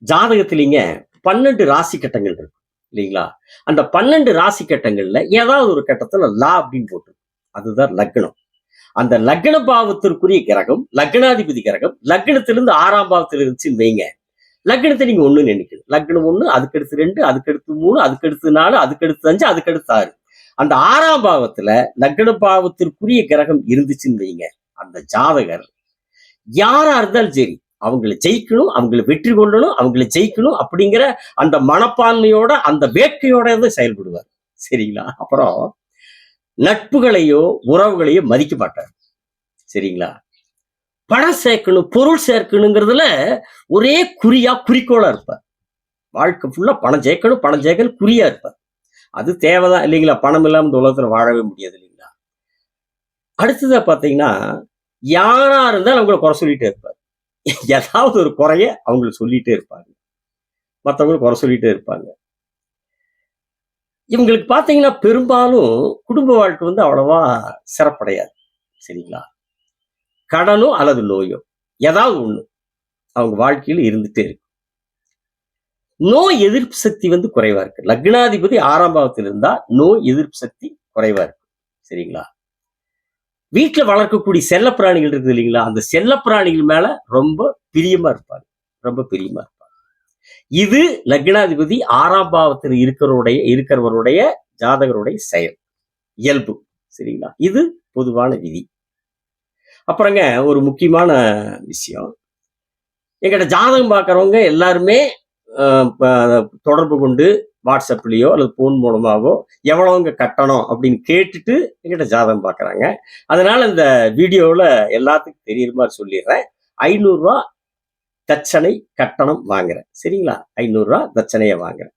ஜாதகத்திலிங்க 12 ராசி கட்டங்கள் இருக்கு இல்லைங்களா? அந்த 12 ராசி கட்டங்கள்ல ஏதாவது ஒரு கட்டத்துல லா அப்படின்னு போட்டு அதுதான் லக்னம். அந்த லக்ன பாவத்திற்குரிய கிரகம், லக்னாதிபதி கிரகம் லக்னத்திலிருந்து 6ஆம் பாவத்தில் இருந்துச்சுன்னு வைங்க. லக்னத்தை நீங்க 1ன்னு எண்ணிக்கணும். லக்னம் 1, அதுக்கடுத்து 2, அதுக்கடுத்து 3, அதுக்கடுத்து 4, அதுக்கடுத்து 5, அதுக்கடுத்து 6. அந்த 6ஆம் பாவத்துல லக்ன பாவத்திற்குரிய கிரகம் இருந்துச்சுன்னு வைங்க. அந்த ஜாதகர் யாரா இருந்தாலும் சரி, அவங்கள ஜெயிக்கணும், அவங்கள வெற்றி கொள்ளணும், அவங்கள ஜெயிக்கணும் அப்படிங்கிற அந்த மனப்பான்மையோட, அந்த வேட்கையோட தான் செயல்படுவார். சரிங்களா? அப்புறம் நட்புகளையோ, உறவுகளையோ மதிக்க மாட்டார். சரிங்களா? பணம் சேர்க்கணும், பொருள் சேர்க்கணுங்கிறதுல ஒரே குறிக்கோளா இருப்பார். வாழ்க்கை ஃபுல்லா பணம் சேர்க்கணும் குறியா இருப்பார். அது தேவைதான் இல்லைங்களா? பணம் இல்லாம இந்த உலகத்துல வாழவே முடியாது இல்லைங்களா? அடுத்ததா பாத்தீங்கன்னா, யாரா இருந்தாலும் அவங்கள குறை சொல்லிட்டே இருப்பார். ஏதாவது ஒரு குறைய அவங்கள சொல்லிட்டே இருப்பாங்க. மத்தவங்கள குறை சொல்லிட்டே இருப்பாங்க. இவங்களுக்கு பாத்தீங்கன்னா, பெரும்பாலும் குடும்ப வாழ்க்கை அவ்வளவா சிறப்படையாது. சரிங்களா? கடனோ அல்லது நோயோ ஏதாவது ஒண்ணு அவங்க வாழ்க்கையில இருந்துட்டே இருக்கு. நோய் எதிர்ப்பு சக்தி குறைவா இருக்கு. லக்னாதிபதி 6ஆம் பாவத்தில் இருந்தா நோய் எதிர்ப்பு சக்தி குறைவா இருக்கு. சரிங்களா? வீட்டுல வளர்க்கக்கூடிய செல்ல பிராணிகள் இருக்குது இல்லைங்களா? அந்த செல்ல பிராணிகள் மேல ரொம்ப பிரியமா இருப்பாங்க. ரொம்ப பிரியமா இருப்பாங்க. இது லக்னாதிபதி 6ஆம் பாவத்தில் இருக்கிறவருடைய ஜாதகருடைய செயல், இயல்பு. சரிங்களா? இது பொதுவான விதி. அப்புறங்க ஒரு முக்கியமான விஷயம், எங்கிட்ட ஜாதகம் பார்க்கறவங்க எல்லாருமே தொடர்பு கொண்டு வாட்ஸ்அப்லயோ அல்லது போன் மூலமாவோ எவ்வளவுங்க கட்டணம் அப்படின்னு கேட்டுட்டு எங்கிட்ட ஜாதகம் பார்க்கறாங்க. அதனால இந்த வீடியோவில் எல்லாத்துக்கும் தெரியுற மாதிரி சொல்லிடுறேன். 500 ரூபா தட்சணை கட்டணம் வாங்குறேன். சரிங்களா? 500 ரூபா தட்சணையை வாங்குறேன்.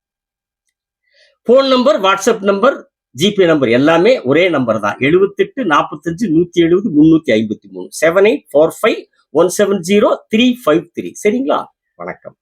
Phone number, WhatsApp number, GPay number எல்லாமே ஒரே நம்பர் தான். 78 45 170 353 7845 170 353. சரிங்களா? வணக்கம்.